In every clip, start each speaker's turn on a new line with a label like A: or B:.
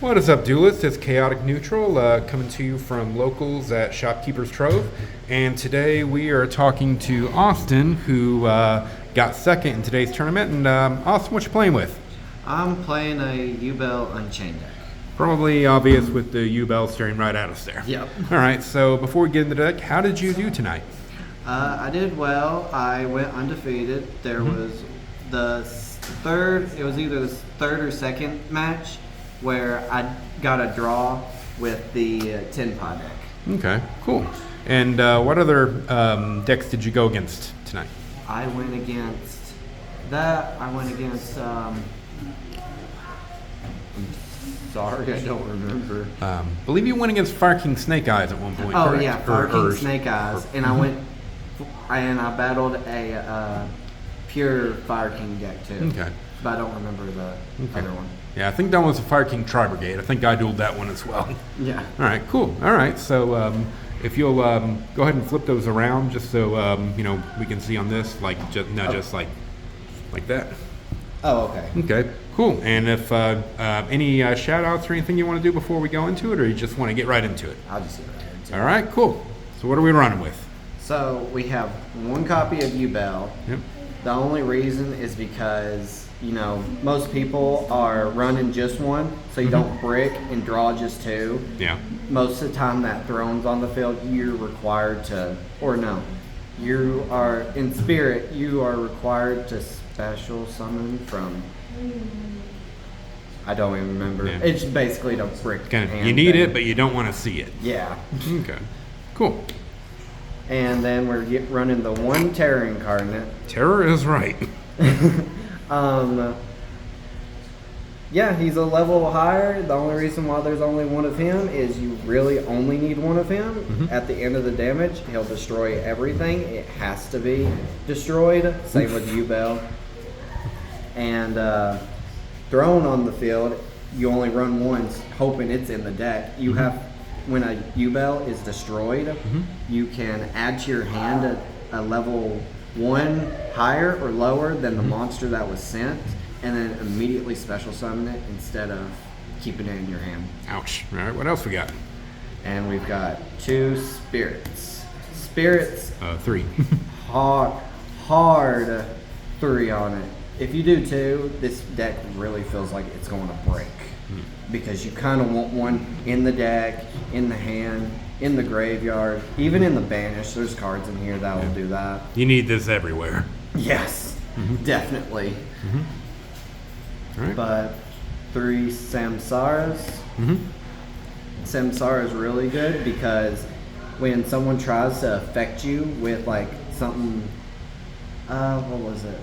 A: What is up, duelists? It's Chaotic Neutral coming to you from locals at Shopkeeper's Trove. And today we are talking to Austin, who got second in today's tournament. And Austin, what you playing with?
B: I'm playing a Yubel Unchained deck.
A: Probably obvious with the Yubel staring right at us there.
B: Yep.
A: All right, so before we get into the deck, how did you do tonight?
B: I did well. I went undefeated. There was the third, it was either the third or second match where I got a draw with the 10 pot deck.
A: Okay, cool. And what other decks did you go against tonight?
B: I went against that. I went against, I'm sorry, I don't remember.
A: Believe you went against Fire King Snake Eyes at one point.
B: Oh,
A: correct?
B: yeah, Fire King Snake Eyes. And I went, and I battled a pure Fire King deck too.
A: Okay.
B: But I don't remember the other one.
A: Yeah, I think that was a Fire King Tri Brigade. I think I dueled that one as well.
B: Yeah.
A: All right, cool. All right, so if you'll go ahead and flip those around, just so we can see on this, like just like that.
B: Oh, okay.
A: Okay, cool. And if any shout outs or anything you want to do before we go into it, or you just want to get right into it?
B: I'll just get right into it.
A: All right, cool. So what are we running with?
B: So we have one copy of Yubel.
A: Yep.
B: The only reason is because, most people are running just one, so you don't brick and draw just two.
A: Yeah.
B: Most of the time that throne's on the field, you're required to, you are, in spirit, you are required to special summon from, I don't even remember.
A: Yeah.
B: It's basically the brick hand
A: You need
B: thing.
A: it, but you don't want to see it.
B: Yeah.
A: Okay, cool.
B: And then we're running the one Terror Incarnate.
A: Terror is right.
B: Yeah, he's a level higher. The only reason why there's only one of him is you really only need one of him. At the end of the damage, he'll destroy everything. It has to be destroyed. Same with Yubel. And thrown on the field, you only run once, hoping it's in the deck. You have, when a Yubel is destroyed, you can add to your hand a level 1 higher or lower than the monster that was sent, and then immediately special summon it instead of keeping it in your hand.
A: Ouch. All right, what else we got?
B: And we've got 2 spirits. Spirits,
A: 3.
B: hard 3 on it. If you do 2, this deck really feels like it's going to break. Because you kind of want one in the deck, in the hand, in the graveyard, even in the banish. There's cards in here that will do that.
A: You need this everywhere.
B: Yes, definitely.
A: All right.
B: But 3 Samsaras. Samsara is really good because when someone tries to affect you with like something, what was it?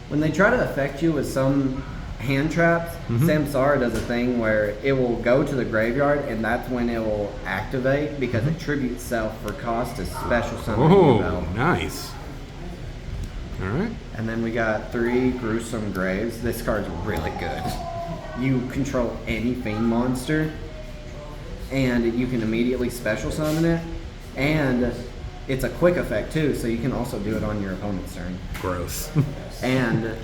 B: When they try to affect you with some hand traps, Samsara does a thing where it will go to the graveyard, and that's when it will activate because it tributes self for cost to special summon.
A: Oh, nice. All right.
B: And then we got 3 Gruesome Graves. This card's really good. You control any fiend monster, and you can immediately special summon it, and it's a quick effect too, so you can also do it on your opponent's turn.
A: Gross.
B: And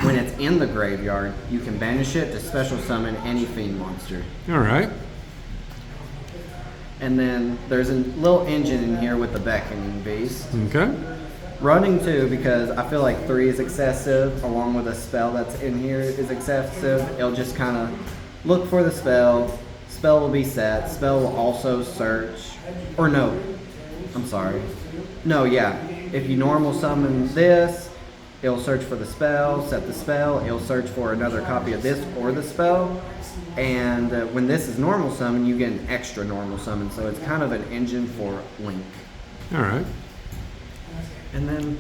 B: when it's in the graveyard, you can banish it to special summon any fiend monster.
A: All right.
B: And then there's a little engine in here with the Beckoning Beast.
A: Okay.
B: Running 2 because I feel like 3 is excessive, along with a spell that's in here is excessive. It'll just kind of look for the spell. Spell will be set. Spell will also search. Or no. I'm sorry. No, yeah. If you normal summon this, it'll search for the spell, set the spell, it'll search for another copy of this or the spell, and when this is normal summon, you get an extra normal summon, so it's kind of an engine for Link.
A: All right.
B: And then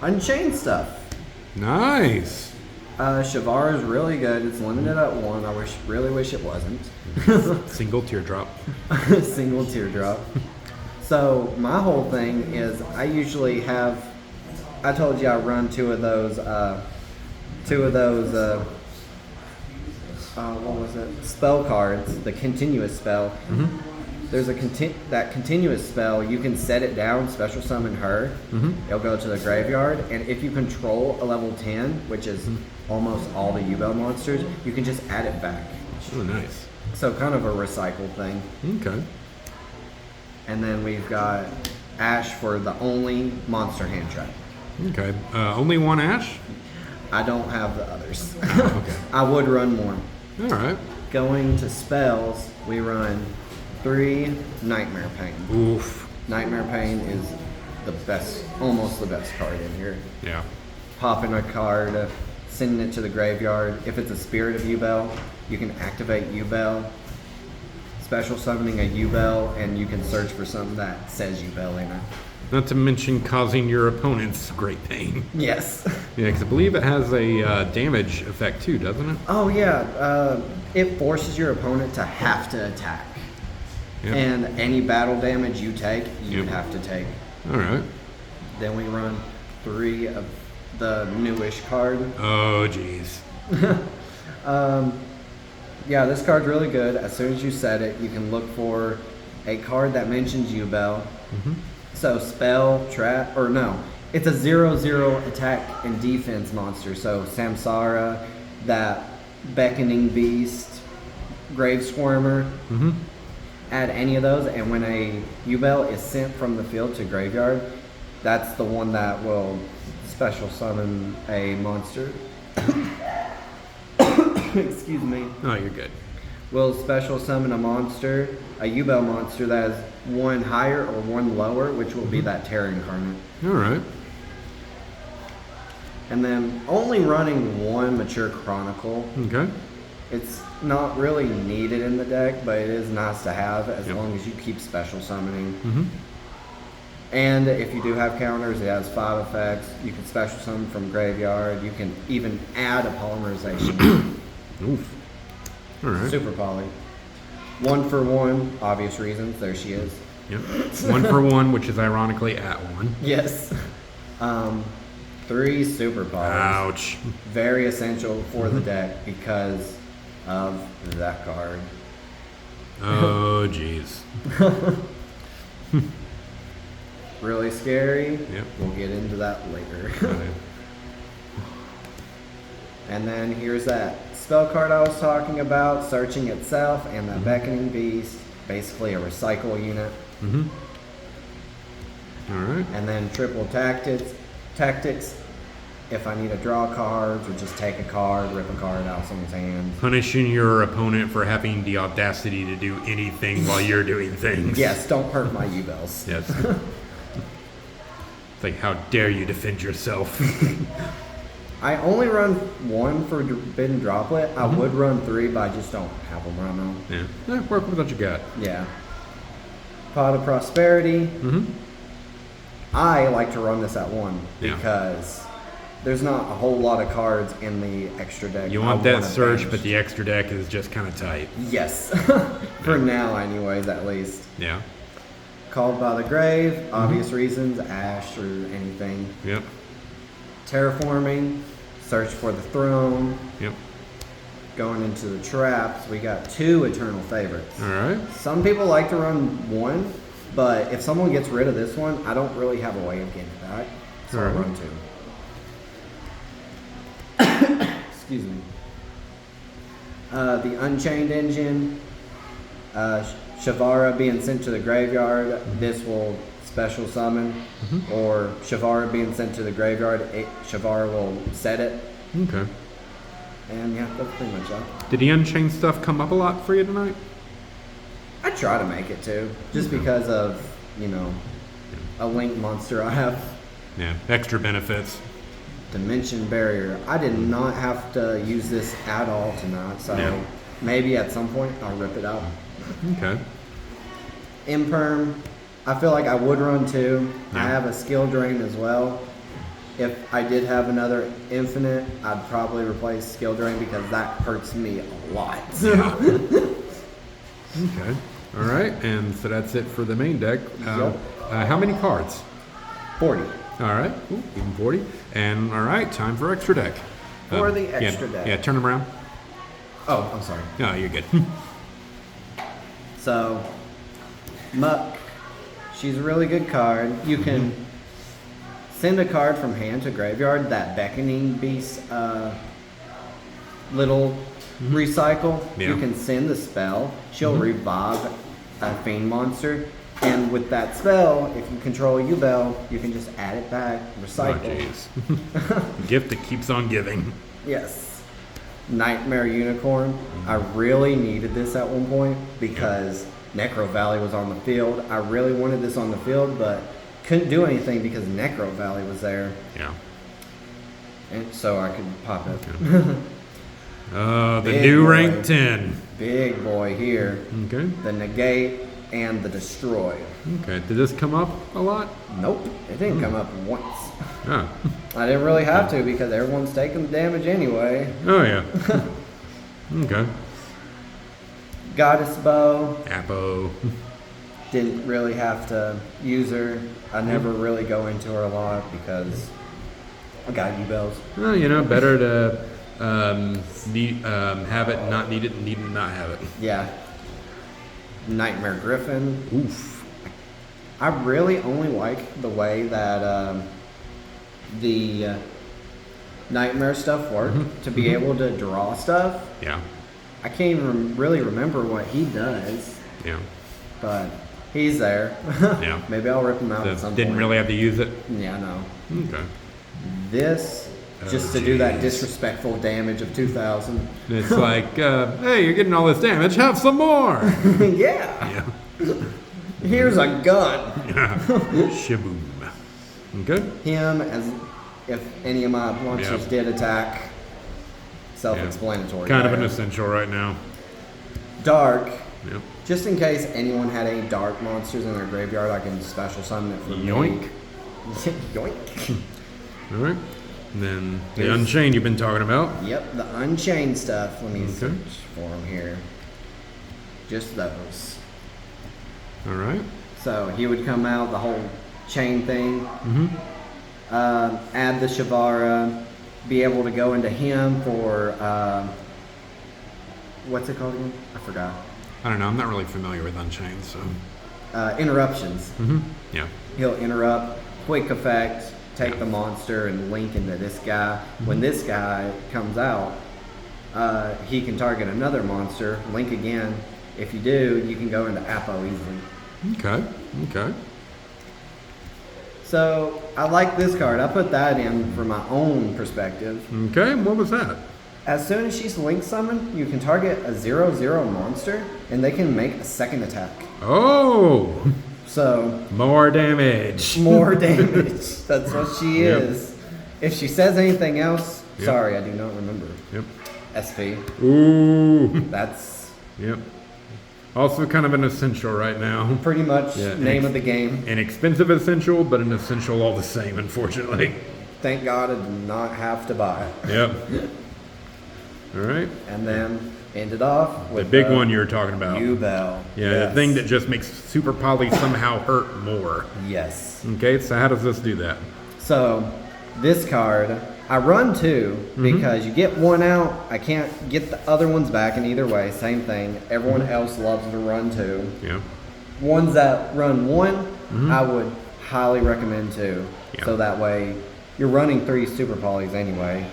B: Unchained stuff.
A: Nice.
B: Shavar is really good. It's limited at 1. I really wish it wasn't.
A: Single teardrop.
B: Single teardrop. So my whole thing is I usually have, I told you I run 2 of those, what was it? Spell cards, the continuous spell. There's that continuous spell, you can set it down, special summon her. It'll go to the graveyard, and if you control a level 10, which is almost all the Yubel monsters, you can just add it back.
A: Oh, nice.
B: So kind of a recycle thing.
A: Okay.
B: And then we've got Ash for the only monster hand trap.
A: Okay. Only one Ash?
B: I don't have the others.
A: Okay.
B: I would run more.
A: All right.
B: Going to spells, we run 3 Nightmare Pain.
A: Oof.
B: Nightmare Pain is the best, almost the best card in here.
A: Yeah.
B: Popping a card, sending it to the graveyard. If it's a Spirit of Yubel, you can activate Yubel. Special summoning a Yubel, and you can search for something that says Yubel in it.
A: Not to mention causing your opponents great pain.
B: Yes.
A: Yeah, because I believe it has a damage effect too, doesn't it?
B: Oh yeah, it forces your opponent to have to attack.
A: Yep.
B: And any battle damage you take, you
A: Yep.
B: have to take.
A: All right.
B: Then we run 3 of the newish card.
A: Oh, jeez.
B: Yeah, this card's really good. As soon as you set it, you can look for a card that mentions Yubel.
A: Mm-hmm.
B: So spell, trap, or no, it's a 0/0 attack and defense monster. So Samsara, that beckoning beast, grave squirmer.
A: Mm-hmm.
B: Add any of those, and when a Yubel is sent from the field to graveyard, that's the one that will special summon a monster. Excuse me.
A: Oh, you're good.
B: Will special summon a monster, a Yubel monster that is 1 higher or 1 lower, which will be that Terra Incarnate.
A: All right.
B: And then only running 1 Mature Chronicle.
A: Okay.
B: It's not really needed in the deck, but it is nice to have as
A: Yep.
B: long as you keep special summoning.
A: Mm-hmm.
B: And if you do have counters, it has 5 effects. You can special summon from graveyard. You can even add a polymerization.
A: Oof. All right.
B: Super poly. 1 for 1, obvious reasons. There she is.
A: Yep. 1 for 1, which is ironically at 1.
B: Yes. 3 super polys.
A: Ouch.
B: Very essential for the deck because of that card.
A: Oh, jeez.
B: Really scary.
A: Yep.
B: We'll get into that later.
A: Right.
B: And then here's that spell card I was talking about, Searching Itself, and that Beckoning Beast, basically a recycle unit.
A: Mm-hmm. All right.
B: And then triple tactics, if I need to draw cards or just take a card, rip a card out of someone's hand.
A: Punishing your opponent for having the audacity to do anything while you're doing things.
B: Yes, don't hurt my Yubels.
A: Yes. It's like, how dare you defend yourself?
B: I only run 1 for Forbidden Droplet. I would run 3, but I just don't have them right now.
A: Yeah. Work with what you got.
B: Yeah. Pot of Prosperity.
A: Mm-hmm.
B: I like to run this at 1
A: Yeah.
B: because there's not a whole lot of cards in the extra deck.
A: You
B: I
A: want that
B: wanna
A: search,
B: banish.
A: but the extra deck is just kind of tight.
B: Yes. For now, anyways, at least.
A: Yeah.
B: Called by the Grave, obvious reasons, Ash or anything.
A: Yep.
B: Terraforming, Search for the Throne.
A: Yep.
B: Going into the traps, we got 2 Eternal Favorites.
A: All right.
B: Some people like to run 1, but if someone gets rid of this one, I don't really have a way of getting it back. So I'll
A: Alright.
B: run 2. Excuse me. The Unchained Engine, Shavara being sent to the graveyard, this will special summon, or Shavara being sent to the graveyard, Shavara will set it,
A: Okay.
B: and yeah, that's pretty much it.
A: Did the Unchained stuff come up a lot for you tonight?
B: I try to make it too, just because of, a link monster I have.
A: Yeah. Extra benefits.
B: Dimension Barrier. I did not have to use this at all tonight, so
A: Yeah.
B: maybe at some point I'll rip it out.
A: Okay.
B: Imperm, I feel like I would run 2.
A: Yeah.
B: I have a skill drain as well. If I did have another infinite, I'd probably replace skill drain because that hurts me a lot.
A: Yeah. Okay. All right. And so that's it for the main deck.
B: Yep.
A: How many cards?
B: 40.
A: All right. Ooh, even 40. And all right, time for extra deck.
B: For the extra
A: yeah,
B: deck.
A: Yeah, turn them around.
B: Oh, I'm sorry.
A: Oh, you're good.
B: So, Muck, she's a really good card. You can send a card from hand to graveyard. That Beckoning Beast little recycle,
A: Yeah.
B: you can send the spell. She'll revive a fiend monster. And with that spell, if you control Yubel, you can just add it back,
A: Oh,
B: recycle.
A: jeez. Gift that keeps on giving.
B: Yes. Nightmare Unicorn. I really needed this at one point because Necro Valley was on the field. I really wanted this on the field, but couldn't do anything because Necro Valley was there.
A: Yeah.
B: And so I could pop it.
A: The
B: Big
A: new
B: boy.
A: rank 10.
B: Big boy here.
A: Okay.
B: The negate and the destroy.
A: Okay. Did this come up a lot?
B: Nope, it didn't come up once.
A: Oh.
B: I didn't really have to because everyone's taking the damage anyway.
A: Oh, yeah. Okay.
B: Goddess Bow,
A: Apo.
B: didn't really have to use her. I never really go into her a lot because I got Yubels.
A: Well, you know, better to have it, not need it, and need it, not have it.
B: Yeah. Nightmare Griffin.
A: Oof.
B: I really only like the way that the Nightmare stuff worked. To be able to draw stuff.
A: Yeah.
B: I can't even really remember what he does,
A: Yeah.
B: but he's there.
A: Yeah.
B: Maybe I'll rip him out at
A: So
B: some
A: didn't
B: point.
A: really have to use it.
B: Yeah, no.
A: Okay.
B: This,
A: Oh,
B: just to do that
A: jeez.
B: disrespectful damage of 2,000.
A: It's like, hey, you're getting all this damage. Have some more.
B: Yeah.
A: Yeah.
B: Here's a gun.
A: Shaboom. Okay.
B: Him, as if any of my monsters
A: Yep.
B: did attack. Self-explanatory.
A: Kind of an
B: there.
A: essential right now.
B: Dark.
A: Yep.
B: Just in case anyone had any dark monsters in their graveyard, I can special summon it for
A: Yoink.
B: me. Yoink.
A: All right. And then the
B: Here's-
A: Unchained you've been talking about.
B: Yep, the Unchained stuff. Let me
A: Okay.
B: search for them here. Just those.
A: All right.
B: So he would come out, the whole chain thing.
A: Mm-hmm.
B: Add the Shavara. Be able to go into him for what's it called again? I forgot.
A: I don't know. I'm not really familiar with Unchained, so.
B: Interruptions.
A: Mm-hmm. Yeah.
B: He'll interrupt, quick effect, take the monster and link into this guy. When this guy comes out, he can target another monster, link again. If you do, you can go into Apo easily.
A: Okay. Okay.
B: So I like this card. I put that in for my own perspective.
A: Okay. And what was that?
B: As soon as she's link summoned, you can target a 0/0 monster and they can make a second attack.
A: Oh,
B: So
A: more damage.
B: more damage. That's what she
A: Yep.
B: is. If she says anything else,
A: Yep.
B: sorry, I do not remember.
A: Yep.
B: SP.
A: Ooh.
B: That's
A: Yep. Also kind of an essential right now.
B: pretty much
A: Yeah,
B: name of the game.
A: An expensive essential, but an essential all the same, unfortunately.
B: Thank God I did not have to buy it.
A: Yep. All right.
B: And then ended off
A: The
B: with
A: big one you were talking about.
B: Yubel.
A: Yeah,
B: Yes.
A: the thing that just makes Super Poly somehow hurt more.
B: Yes.
A: Okay, so how does this do that?
B: So this card, I run two because you get one out, I can't get the other ones back, and either way, same thing. Everyone else loves to run two.
A: Yeah.
B: Ones that run one, I would highly recommend two.
A: Yeah.
B: So that way, you're running 3 super polys anyway.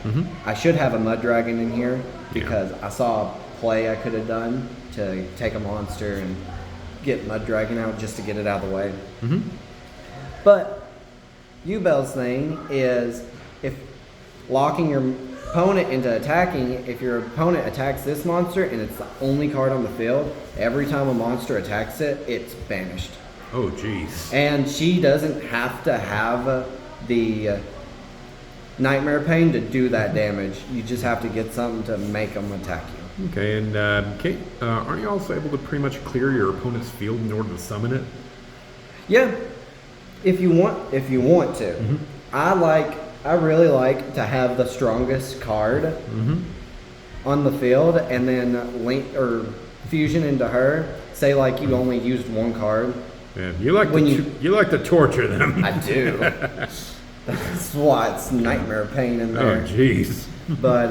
B: I should have a mud dragon in here because I saw a play I could have done to take a monster and get mud dragon out just to get it out of the way. But Yubel's thing is if locking your opponent into attacking, if your opponent attacks this monster and it's the only card on the field, every time a monster attacks it, it's banished.
A: Oh, jeez.
B: And she doesn't have to have the Nightmare Pain to do that damage. You just have to get something to make them attack you.
A: Okay, and Kate, aren't you also able to pretty much clear your opponent's field in order to summon it?
B: Yeah, if you want to. I really like to have the strongest card on the field and then link or fusion into her. Say like you only used one card.
A: Yeah, you like
B: When
A: you like to torture them.
B: I do. That's why it's Nightmare Pain in
A: Oh,
B: there.
A: jeez.
B: But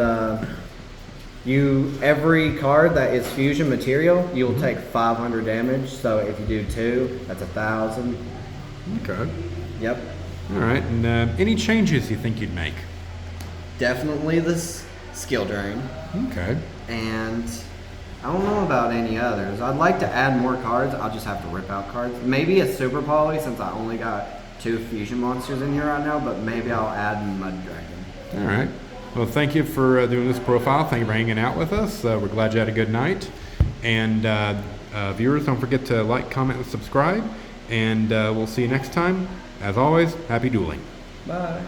B: every card that is fusion material, you will take 500 damage. So if you do 2, that's 1,000.
A: Okay.
B: Yep.
A: All right, and any changes you think you'd make?
B: Definitely this skill drain.
A: Okay.
B: and I don't know about any others. I'd like to add more cards. I'll just have to rip out cards. Maybe a Super Poly, since I only got 2 fusion monsters in here right now, but maybe I'll add Mud Dragon.
A: All right. Well, thank you for doing this profile. Thank you for hanging out with us. We're glad you had a good night. And viewers, don't forget to like, comment, and subscribe. And we'll see you next time. As always, happy dueling.
B: Bye.